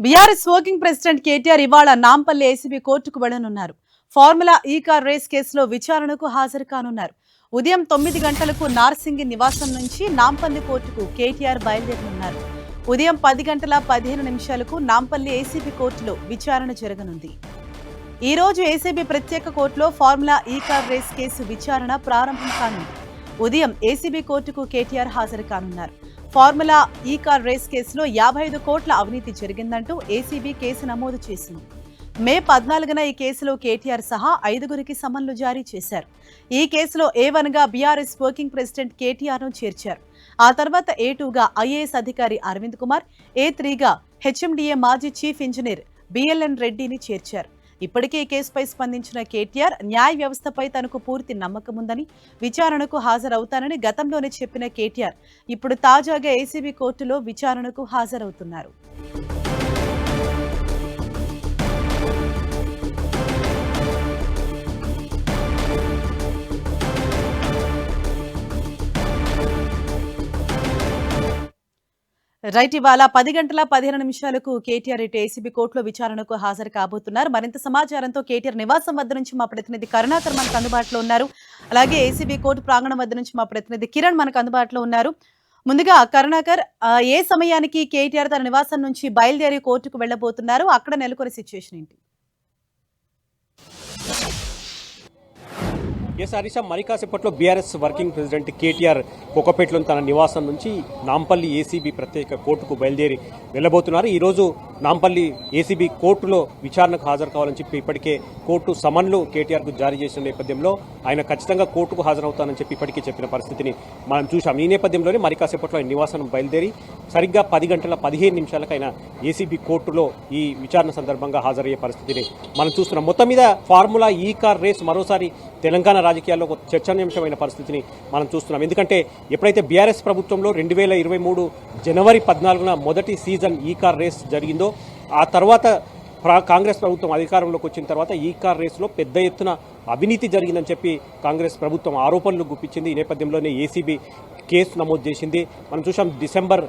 BRS working president KTR ఇవాళ Nampally ACB కోర్టుకు వెళ్లనున్నారు. Formula ఈ కార్ రేస్ కేసులో విచారణకు హాజరు కానున్నారు. ఉదయం 9 గంటలకు నార్సింగి నివాసం నుంచి నాంపల్లి కోర్టుకు కేటీఆర్ బయలుదేరనున్నారు. ఉదయం 10 గంటల 15 నిమిషాలకు నాంపల్లి ఏసీబీ కోర్టులో విచారణ జరగనుంది. ఈ రోజు ఏసీబీ ప్రత్యేక కోర్టులో ఫార్ములా ఈ కార్ రేస్ కేసు విచారణ ప్రారంభం కానుంది. ఉదయం ఏసీబీ కోర్టుకు కేటీఆర్ హాజరు కానున్నారు. ఫార్ములా ఈ కార్ రేస్ కేసులో 55 కోట్ల అవినీతి జరిగిందంటూ ఏసీబీ కేసు నమోదు చేసింది. మే 14న ఈ కేసులో కేటీఆర్ సహా 5గురికి సమన్లు జారీ చేశారు. ఈ కేసులో A1గా బీఆర్ఎస్ వర్కింగ్ ప్రెసిడెంట్ కేటీఆర్ను చేర్చారు. ఆ తర్వాత A2గా ఐఏఎస్ అధికారి అరవింద్ కుమార్, A3గా హెచ్ఎండిఏ మాజీ చీఫ్ ఇంజనీర్ బిఎల్ఎన్ రెడ్డిని చేర్చారు. ఇప్పటికే ఈ కేసుపై స్పందించిన కేటీఆర్ న్యాయ వ్యవస్థపై తనకు పూర్తి నమ్మకం ఉందని, విచారణకు హాజరవుతానని గతంలోనే చెప్పిన కేటీఆర్ ఇప్పుడు తాజాగా ఏసీబీ కోర్టులో విచారణకు హాజరవుతున్నారు. రైట్, ఇవాళ 10 గంటల 15 నిమిషాలకు కేటీఆర్ ఇటు ఏసీబీ కోర్టులో విచారణకు హాజరు కాబోతున్నారు. మరింత సమాచారంతో కేటీఆర్ నివాసం వద్ద నుంచి మా ప్రతినిధి కరుణాకర్ మనకు అందుబాటులో ఉన్నారు. అలాగే ఏసీబీ కోర్టు ప్రాంగణం వద్ద నుంచి మా ప్రతినిధి కిరణ్ మనకు అందుబాటులో ఉన్నారు. ముందుగా కరుణాకర్, ఏ సమయానికి కేటీఆర్ తన నివాసం నుంచి బయలుదేరి కోర్టుకు వెళ్లబోతున్నారు? అక్కడ నెలకొన్న సిచ్యువేషన్ ఏంటి? హరీష, మరి కాసేపట్లో బీఆర్ఎస్ వర్కింగ్ ప్రెసిడెంట్ కేటీఆర్ కొక్కపేటలోని తన నివాసం నుంచి నాంపల్లి ఏసీబీ ప్రత్యేక కోర్టుకు బయలుదేరి వెళ్లబోతున్నారు. ఈరోజు నాంపల్లి ఏసీబీ కోర్టులో విచారణకు హాజరు కావాలని చెప్పి ఇప్పటికే కోర్టు సమన్లు కేటీఆర్కు జారీ చేసిన నేపథ్యంలో ఆయన ఖచ్చితంగా కోర్టుకు హాజరవుతానని చెప్పి ఇప్పటికే చెప్పిన పరిస్థితిని మనం చూసాం. ఈ నేపథ్యంలోనే మరి కాసేపట్లో ఆయన నివాసం బయలుదేరి సరిగ్గా 10 గంటల 15 నిమిషాలకు ఆయన ఏసీబీ కోర్టులో ఈ విచారణ సందర్భంగా హాజరయ్యే పరిస్థితిని మనం చూస్తున్నాం. మొత్తం మీద ఫార్ములా ఈ కార్ రేస్ మరోసారి తెలంగాణ రాజకీయాల్లో ఒక చర్చనీయాంశమైన పరిస్థితిని మనం చూస్తున్నాం. ఎందుకంటే ఎప్పుడైతే బీఆర్ఎస్ ప్రభుత్వంలో 2023 జనవరి 14న మొదటి సీజన్ ఈ కార్ రేస్ జరిగిందో, ఆ తర్వాత కాంగ్రెస్ ప్రభుత్వం అధికారంలోకి వచ్చిన తర్వాత ఈ కార్ రేసులో పెద్ద ఎత్తున అవినీతి జరిగిందని చెప్పి కాంగ్రెస్ ప్రభుత్వం ఆరోపణలు గుప్పించింది. ఈ నేపథ్యంలోనే ఏసీబీ కేసు నమోదు చేసింది. మనం చూసాం డిసెంబర్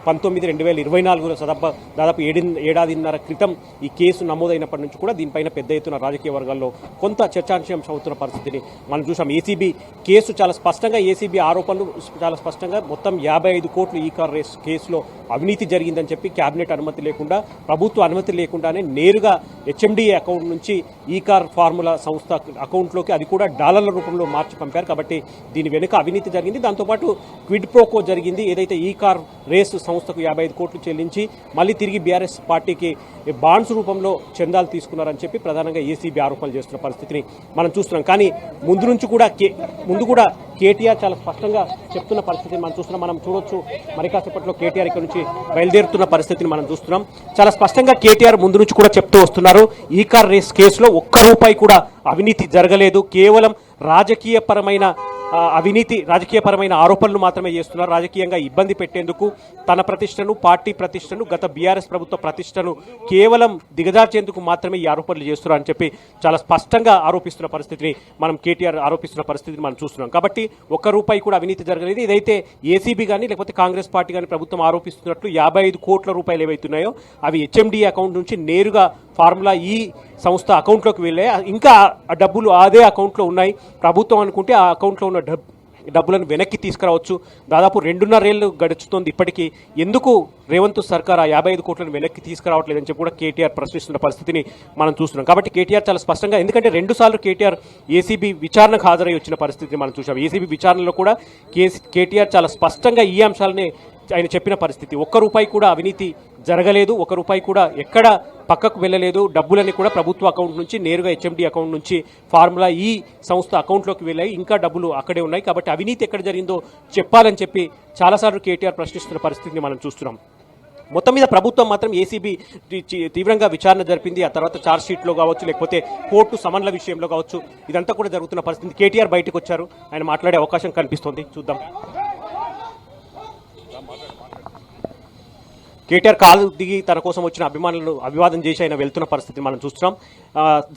19, 2024 దాదాపు ఏడాదిన్నర క్రితం ఈ కేసు నమోదైనప్పటి నుంచి కూడా దీనిపైన పెద్ద ఎత్తున రాజకీయ వర్గాల్లో కొంత చర్చాంశం అవుతున్న పరిస్థితిని మనం చూసాం. ఏసీబీ కేసు చాలా స్పష్టంగా, ఏసీబీ ఆరోపణలు చాలా స్పష్టంగా మొత్తం 55 కోట్లు ఈ కార్ రేస్ కేసులో అవినీతి జరిగిందని చెప్పి కేబినెట్ అనుమతి లేకుండా, ప్రభుత్వ అనుమతి లేకుండానే నేరుగా హెచ్ఎండిఏ అకౌంట్ నుంచి ఈ కార్ ఫార్ములా సంస్థ అకౌంట్లోకి, అది కూడా డాలర్ల రూపంలో మార్చి పంపారు. కాబట్టి దీని వెనుక అవినీతి జరిగింది. దాంతోపాటు క్విడ్ ప్రోకో జరిగింది. ఏదైతే ఈ కార్ రేస్ సంస్థకు 55 కోట్లు చెల్లించి మళ్ళీ తిరిగి బీఆర్ఎస్ పార్టీకి బాండ్స్ రూపంలో చందాలు తీసుకున్నారని చెప్పి ప్రధానంగా ఏసీబీ ఆరోపణలు చేస్తున్న పరిస్థితిని మనం చూస్తున్నాం. కానీ ముందు కూడా కేటీఆర్ చాలా స్పష్టంగా చెప్తున్న పరిస్థితిని మనం చూస్తున్నాం. మనం చూడొచ్చు, మరి కాసేపట్లో కేటీఆర్ ఇక్కడ నుంచి బయలుదేరుతున్న పరిస్థితిని మనం చూస్తున్నాం. చాలా స్పష్టంగా కేటీఆర్ ముందు నుంచి కూడా చెప్తూ వస్తున్నారు, ఈ కార్ రేస్ కేసులో ఒక్క రూపాయి కూడా అవినీతి జరగలేదు, కేవలం రాజకీయపరమైన ఆరోపణలు మాత్రమే చేస్తున్నారు. రాజకీయంగా ఇబ్బంది పెట్టేందుకు తన ప్రతిష్టను, పార్టీ ప్రతిష్టను, గత బీఆర్ఎస్ ప్రభుత్వ ప్రతిష్టను కేవలం దిగజార్చేందుకు మాత్రమే ఈ ఆరోపణలు చేస్తున్నారు అని చెప్పి చాలా స్పష్టంగా ఆరోపిస్తున్న పరిస్థితిని కేటీఆర్ ఆరోపిస్తున్న పరిస్థితిని మనం చూస్తున్నాం. కాబట్టి ఒక్క రూపాయి కూడా అవినీతి జరగలేదు. ఇదైతే ఏసీబీ కానీ లేకపోతే కాంగ్రెస్ పార్టీ కానీ ప్రభుత్వం ఆరోపిస్తున్నట్లు 55 కోట్ల రూపాయలు ఏవైతున్నాయో అవి హెచ్ఎండిఏ అకౌంట్ నుంచి నేరుగా ఫార్ములా ఈ సంస్థ అకౌంట్లోకి వెళ్ళాయి. ఇంకా ఆ డబ్బులు అదే అకౌంట్లో ఉన్నాయి. ప్రభుత్వం అనుకుంటే ఆ అకౌంట్లో ఉన్న డబ్బులను వెనక్కి తీసుకురావచ్చు. దాదాపు 2.5 ఏళ్ళు గడుచుతోంది ఇప్పటికీ. ఎందుకు రేవంత్ సర్కార్ ఆ 55 కోట్లను వెనక్కి తీసుకురావట్లేదని చెప్పి కూడా కేటీఆర్ ప్రశ్నిస్తున్న పరిస్థితిని మనం చూస్తున్నాం. కాబట్టి కేటీఆర్ చాలా స్పష్టంగా, ఎందుకంటే 2 సార్లు కేటీఆర్ ఏసీబీ విచారణకు హాజరై వచ్చిన పరిస్థితిని మనం చూసాం. ఏసీబీ విచారణలో కూడా కేటీఆర్ చాలా స్పష్టంగా ఈ అంశాలనే ఆయన చెప్పిన పరిస్థితి. ఒక్క రూపాయి కూడా అవినీతి జరగలేదు, ఒక్క రూపాయి కూడా ఎక్కడ పక్కకు వెళ్ళలేదు, డబ్బులని కూడా ప్రభుత్వ అకౌంట్ నుంచి నేరుగా హెచ్ఎండి అకౌంట్ నుంచి ఫార్ములా ఈ సంస్థ అకౌంట్లోకి వెళ్ళాయి, ఇంకా డబ్బులు అక్కడే ఉన్నాయి. కాబట్టి అవినీతి ఎక్కడ జరిగిందో చెప్పాలని చెప్పి చాలాసార్లు కేటీఆర్ ప్రశ్నిస్తున్న పరిస్థితిని మనం చూస్తున్నాం. మొత్తం మీద ప్రభుత్వం మాత్రం ఏసీబీ తీవ్రంగా విచారణ జరిపింది. ఆ తర్వాత ఛార్జ్ షీట్లో కావచ్చు, లేకపోతే కోర్టు సమన్ల విషయంలో కావచ్చు, ఇదంతా కూడా జరుగుతున్న పరిస్థితి. కేటీఆర్ బయటకు వచ్చారు, ఆయన మాట్లాడే అవకాశం కనిపిస్తోంది. చూద్దాం. కేటీఆర్ కాలు దిగి తన కోసం వచ్చిన అభిమానులను అభివాదం చేసి ఆయన వెళ్తున్న పరిస్థితిని మనం చూస్తున్నాం.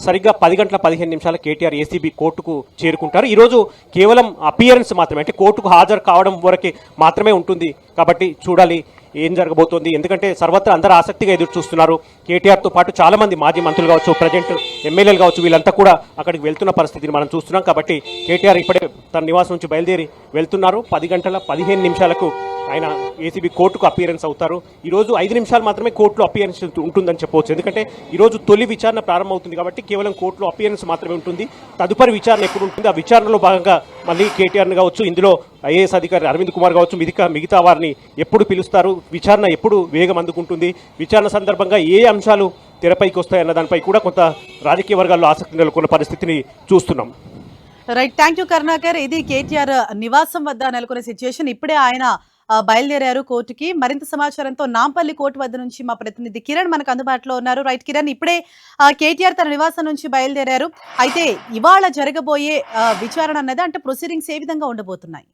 సరిగ్గా 10 గంటల 15 నిమిషాల కేటీఆర్ ఏసీబీ కోర్టుకు చేరుకుంటారు. ఈరోజు కేవలం అపియరెన్స్ మాత్రమే, అంటే కోర్టుకు హాజరు కావడం వరకే మాత్రమే ఉంటుంది. కాబట్టి చూడాలి ఏం జరగబోతోంది, ఎందుకంటే సర్వత్రా అందరూ ఆసక్తిగా ఎదురు చూస్తున్నారు. కేటీఆర్తో పాటు చాలా మంది మాజీ మంత్రులు కావచ్చు, ప్రజెంట్ ఎమ్మెల్యేలు కావచ్చు, వీళ్ళంతా కూడా అక్కడికి వెళ్తున్న పరిస్థితిని మనం చూస్తున్నాం. కాబట్టి కేటీఆర్ ఇప్పుడే తన నివాసం నుంచి బయలుదేరి వెళ్తున్నారు. 10 గంటల 15 నిమిషాలకు ఆయన ఏసీబీ కోర్టుకు అపియరెన్స్ అవుతారు. ఈరోజు 5 నిమిషాలు మాత్రమే కోర్టులో అపియరెన్స్ ఉంటుందని చెప్పవచ్చు, ఎందుకంటే ఈరోజు తొలి విచారణ ప్రారంభమవుతుంది కాబట్టి కేవలం కోర్టులో అపియరెన్స్ మాత్రమే ఉంటుంది. తదుపరి విచారణ ఎప్పుడు ఉంటుంది, ఆ విచారణలో భాగంగా మళ్ళీ కేటీఆర్ని కావచ్చు, ఇందులో ఐఏఎస్ అధికారి అరవింద్ కుమార్ కావచ్చు, మిగతా వారిని ఎప్పుడు పిలుస్తారు, విచారణ ఎప్పుడు వేగం అందుకుంటుంది, విచారణ సందర్భంగా ఏ అంశాలు తెరపైకి వస్తాయన్న దానిపై కూడా కొంత రాజకీయ వర్గాల్లో ఆసక్తి నెలకొన్న పరిస్థితిని చూస్తున్నాం. Right, thank you Karunakar. ఇది కేటీఆర్ నివాసం వద్ద నెలకొన్న సిచ్యుయేషన్. ఇప్పుడే ఆయన బయలుదేరారు కోర్టుకి. మరింత సమాచారంతో నాంపల్లి కోర్టు వద్ద నుంచి మా ప్రతినిధి కిరణ్ మనకు అందుబాటులో ఉన్నారు. రైట్ కిరణ్, ఇప్పుడే కేటీఆర్ తన నివాసం నుంచి బయలుదేరారు. అయితే ఇవాళ జరగబోయే విచారణ అన్నది అంటే ప్రొసీడింగ్స్ ఏ విధంగా ఉండబోతున్నాయి?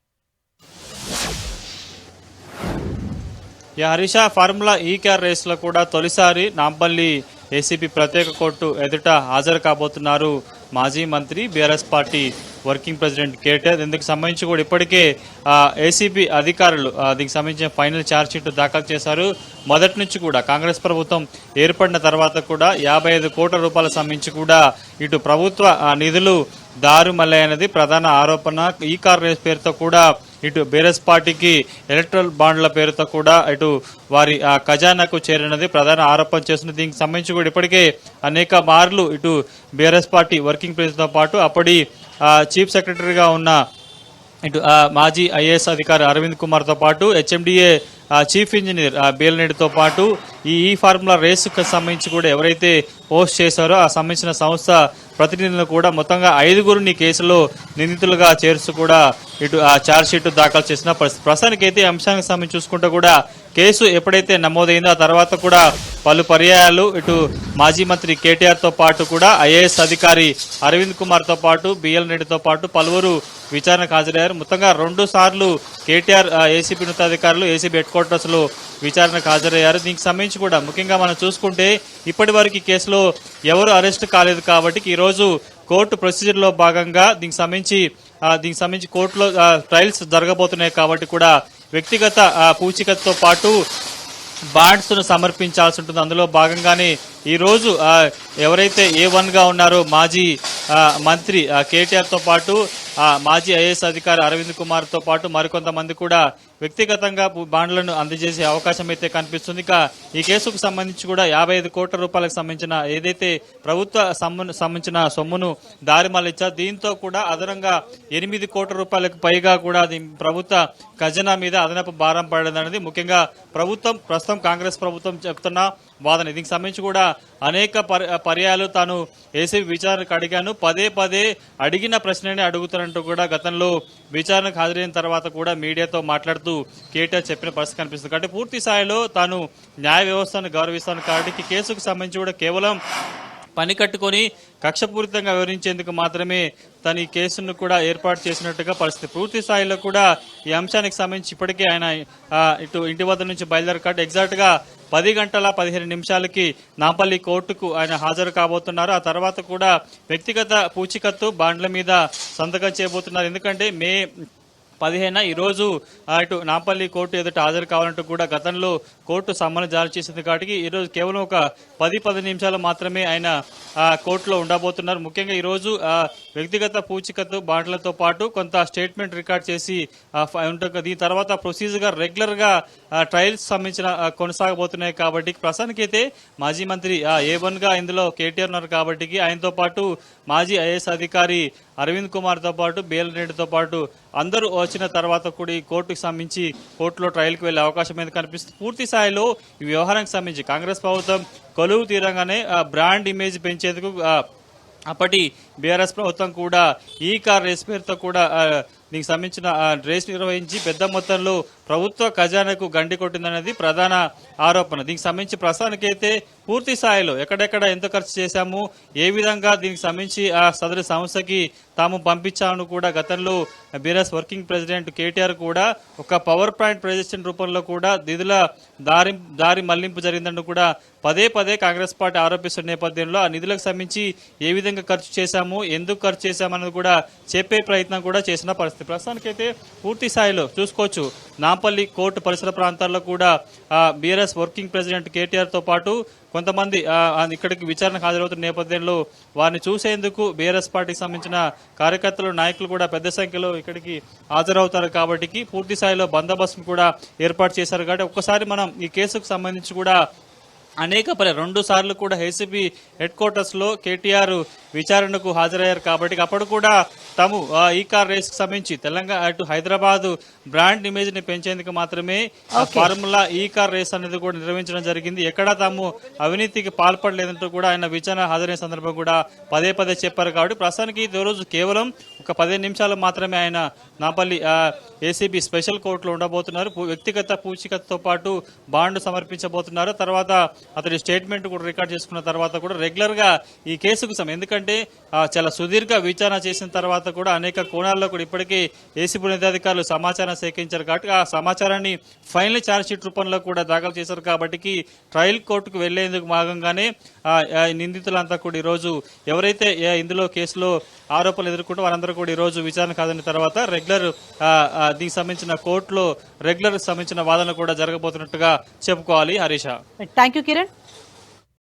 హరీష, ఫార్ములా ఈ-కార్ రేస్లో కూడా తొలిసారి నాంపల్లి ఏసీబీ ప్రత్యేక కోర్టు ఎదుట హాజరు కాబోతున్నారు మాజీ మంత్రి, BRS party working president KTR. ఇందుకు సంబంధించి కూడా ఇప్పటికే ఏసీబీ అధికారులు దీనికి సంబంధించిన ఫైనల్ ఛార్జ్ షీట్ దాఖలు చేశారు. మొదటి నుంచి కూడా కాంగ్రెస్ ప్రభుత్వం ఏర్పడిన తర్వాత కూడా 55 కోట్ల రూపాయల సంబంధించి కూడా ఇటు ప్రభుత్వ నిధులు దారుమల్లైనది ప్రధాన ఆరోపణ. ఈ-కార్ రేస్ పేరుతో కూడా ఇటు బీఆర్ఎస్ పార్టీకి ఎలక్ట్రల్ బాండ్ల పేరుతో కూడా ఇటు వారి ఖజానాకు చేరినది ప్రధాన ఆరోపణ చేస్తున్నది. దీనికి సంబంధించి కూడా ఇప్పటికే అనేక మార్లు ఇటు బీఆర్ఎస్ పార్టీ వర్కింగ్ ప్రెసిడెంట్తో పాటు అప్పటి చీఫ్ సెక్రటరీగా ఉన్న ఇటు మాజీ ఐఏఎస్ అధికారి అరవింద్ కుమార్తో పాటు హెచ్ఎండిఏ చీఫ్ ఇంజనీర్ బేల్నేడితో పాటు ఈ ఫార్ములా రేసుకు సంబంధించి కూడా ఎవరైతే పోస్ట్ చేశారో ఆ సంబంధించిన సంస్థ ప్రతినిధులను కూడా మొత్తంగా 5గురిని కేసులో నిందితులుగా చేర్చు కూడా ఇటు ఛార్జ్ షీట్ దాఖలు చేసిన ప్రస్తుతానికైతే అంశానికి సంబంధించి చూసుకుంటే కూడా కేసు ఎప్పుడైతే నమోదైందో ఆ తర్వాత కూడా పలు పర్యాయాలు ఇటు మాజీ మంత్రి కేటీఆర్తో పాటు కూడా ఐఏఎస్ అధికారి అరవింద్ కుమార్తో పాటు బిఎల్ రెడ్డితో పాటు పలువురు విచారణకు హాజరయ్యారు. మొత్తంగా 2 సార్లు కేటీఆర్ ఏసీబీ ఉన్నతాధికారులు ఏసీబీ హెడ్ క్వార్టర్స్ లో విచారణకు హాజరయ్యారు. దీనికి సంబంధించి కూడా ముఖ్యంగా మనం చూసుకుంటే ఇప్పటి వరకు ఈ కేసులో ఎవరు అరెస్ట్ కాలేదు కాబట్టి ఈరోజు కోర్టు ప్రొసీజర్ లో భాగంగా దీనికి సంబంధించి కోర్టులో ట్రయల్స్ జరగబోతున్నాయి కాబట్టి కూడా వ్యక్తిగత పూచికతో పాటు బాండ్స్ ను సమర్పించాల్సి ఉంటుంది. అందులో భాగంగానే ఈ రోజు ఎవరైతే A1 గా ఉన్నారో మాజీ మంత్రి కేటీఆర్ తో పాటు మాజీ ఐఏఎస్ అధికారి అరవింద్ కుమార్ తో పాటు మరికొంతమంది కూడా వ్యక్తిగతంగా బాండ్లను అందజేసే అవకాశం అయితే కనిపిస్తుంది. ఇక ఈ కేసుకు సంబంధించి కూడా 55 కోట్ల రూపాయలకు సంబంధించిన ఏదైతే ప్రభుత్వ సంబంధించిన సొమ్మును దారిమళ్లించారు. దీంతో కూడా అదనంగా 8 కోట్ల రూపాయలకు పైగా కూడా ప్రభుత్వ ఖజానా మీద అదనపు భారం పడదనేది ముఖ్యంగా ప్రస్తుతం కాంగ్రెస్ ప్రభుత్వం చెప్తున్న వాదన. దీనికి సంబంధించి కూడా అనేక పర్యాలు తాను ఏసీబీ విచారణకు అడిగాను, పదే అడిగిన ప్రశ్ననే అడుగుతానంటూ కూడా గతంలో విచారణకు హాజరైన తర్వాత కూడా మీడియాతో మాట్లాడుతూ కేటీఆర్ చెప్పిన పరిస్థితి కనిపిస్తుంది. కాబట్టి పూర్తి స్థాయిలో తాను న్యాయ వ్యవస్థను గౌరవిస్తాను కాబట్టి కేసుకు సంబంధించి కూడా కేవలం పని కట్టుకొని కక్షపూరితంగా వివరించేందుకు మాత్రమే తన ఈ కేసును కూడా ఏర్పాటు చేసినట్టుగా పరిస్థితి. పూర్తి స్థాయిలో కూడా ఈ అంశానికి సంబంధించి ఇప్పటికే ఆయన ఇటు ఇంటి వద్ద నుంచి బయలుదేరు కాబట్టి ఎగ్జాక్ట్ గా 10 గంటల 15 నిమిషాలకి నాంపల్లి కోర్టుకు ఆయన హాజరు కాబోతున్నారు. ఆ తర్వాత కూడా వ్యక్తిగత పూచికత్తు బాండ్ల మీద సంతకం చేయబోతున్నారు. ఎందుకంటే మే 15 ఈరోజు ఇటు నాంపల్లి కోర్టు ఎదుట హాజరు కావాలంటూ కూడా గతంలో కోర్టు సమ్మను జారీ చేసింది కాబట్టి ఈరోజు కేవలం ఒక 10 నిమిషాలు మాత్రమే ఆయన కోర్టులో ఉండబోతున్నారు. ముఖ్యంగా ఈరోజు వ్యక్తిగత పూచికత్తు బాండ్లతో పాటు కొంత స్టేట్మెంట్ రికార్డ్ చేసి ఉంటుంది. దీని తర్వాత ప్రొసీజర్ గా రెగ్యులర్ గా ట్రయల్స్ సంబంధించిన కొనసాగబోతున్నాయి కాబట్టి ప్రస్తుతానికైతే మాజీ మంత్రి A1 గా ఇందులో కేటీఆర్ ఉన్నారు కాబట్టి ఆయనతో పాటు మాజీ ఐఏఎస్ అధికారి అరవింద్ కుమార్ తో పాటు బిఎల్ రెడ్డితో పాటు అందరూ వచ్చిన తర్వాత కూడా ఈ కోర్టుకు సంబంధించి కోర్టులో ట్రయల్కి వెళ్లే అవకాశం అయితే కనిపిస్తుంది. పూర్తి స్థాయిలో ఈ వ్యవహారానికి సంబంధించి కాంగ్రెస్ ప్రభుత్వం కొలువు తీరంగానే బ్రాండ్ ఇమేజ్ పెంచేందుకు అప్పటి బీఆర్ఎస్ ప్రభుత్వం కూడా ఈ-కార్ రేస్ పేరుతో కూడా దీనికి సంబంధించిన రేస్ నిర్వహించి పెద్ద మొత్తంలో ప్రభుత్వ ఖజానాకు గండి కొట్టిందనేది ప్రధాన ఆరోపణ. దీనికి సంబంధించి ప్రస్తుతానికైతే పూర్తి స్థాయిలో ఎక్కడెక్కడ ఎంత ఖర్చు చేశాము, ఏ విధంగా దీనికి సంబంధించి ఆ సదరు సంస్థకి తాము పంపించామని కూడా గతంలో బీఆర్ఎస్ వర్కింగ్ ప్రెసిడెంట్ కేటీఆర్ కూడా ఒక పవర్ పాయింట్ ప్రెజెంటేషన్ రూపంలో కూడా నిధుల దారి మళ్లింపు జరిగిందని కూడా పదే కాంగ్రెస్ పార్టీ ఆరోపిస్తున్న నేపథ్యంలో ఆ నిధులకు సంబంధించి ఏ విధంగా ఖర్చు చేశాము, చేశాము, ఎందుకు ఖర్చు చేశామన్నది కూడా చెప్పే ప్రయత్నం కూడా చేసిన పరిస్థితి. ప్రస్తుతానికైతే పూర్తి స్థాయిలో చూసుకోవచ్చు నాంపల్లి కోర్టు పరిసర ప్రాంతాల్లో కూడా బీఆర్ఎస్ వర్కింగ్ ప్రెసిడెంట్ కేటీఆర్ తో పాటు కొంతమంది ఇక్కడికి విచారణకు హాజరవుతున్న నేపథ్యంలో వారిని చూసేందుకు బీఆర్ఎస్ పార్టీకి సంబంధించిన కార్యకర్తలు, నాయకులు కూడా పెద్ద సంఖ్యలో ఇక్కడికి హాజరవుతారు కాబట్టి పూర్తి స్థాయిలో బందోబస్తును కూడా ఏర్పాటు చేశారు. కాబట్టి ఒక్కసారి మనం ఈ కేసుకు సంబంధించి కూడా అనేక 2 సార్లు కూడా ఏసీబీ హెడ్ క్వార్టర్స్ లో కేటీఆర్ విచారణకు హాజరయ్యారు కాబట్టి అప్పుడు కూడా తాము ఈ కార్ రేస్ కు సంబంధించి తెలంగాణ అటు హైదరాబాద్ బ్రాండ్ ఇమేజ్ ని పెంచేందుకు మాత్రమే ఫార్ములా ఈ కార్ రేస్ అనేది కూడా నిర్వహించడం జరిగింది. ఎక్కడా తాము అవినీతికి పాల్పడలేదంటూ కూడా ఆయన విచారణ హాజరైన సందర్భం కూడా పదే చెప్పారు. కాబట్టి ప్రస్తుతానికి ఈ రోజు కేవలం ఒక 15 నిమిషాలు మాత్రమే ఆయన నాంపల్లి ఏసీబీ స్పెషల్ కోర్టులో ఉండబోతున్నారు. వ్యక్తిగత పూచీకత్తుతో పాటు బాండ్ సమర్పించబోతున్నారు. తర్వాత అతడి స్టేట్మెంట్ కూడా రికార్డ్ చేసుకున్న తర్వాత కూడా రెగ్యులర్ గా ఈ కేసుకు ఎందుకంటే చాలా సుదీర్ఘ విచారణ చేసిన తర్వాత కూడా అనేక కోణాల్లో కూడా ఇప్పటికే ఏసీబీ ఉన్నతాధికారులు సమాచారం సేకరించారు కాబట్టి ఆ సమాచారాన్ని ఫైనల్ ఛార్జ్ షీట్ రూపంలో కూడా దాఖలు చేశారు. కాబట్టి ట్రయల్ కోర్టుకు వెళ్లేందుకు భాగంగానే నిందితులంతా కూడా ఈరోజు ఎవరైతే ఇందులో కేసులో ఆరోపణలు ఎదుర్కొంటూ వారందరూ కూడా ఈ రోజు విచారణ కాదని తర్వాత రెగ్యులర్ దీనికి సంబంధించిన కోర్టులో రెగ్యులర్ సంబంధించిన వాదనలు కూడా జరగబోతున్నట్టుగా చెప్పుకోవాలి. హరీష. Thank you Kiran.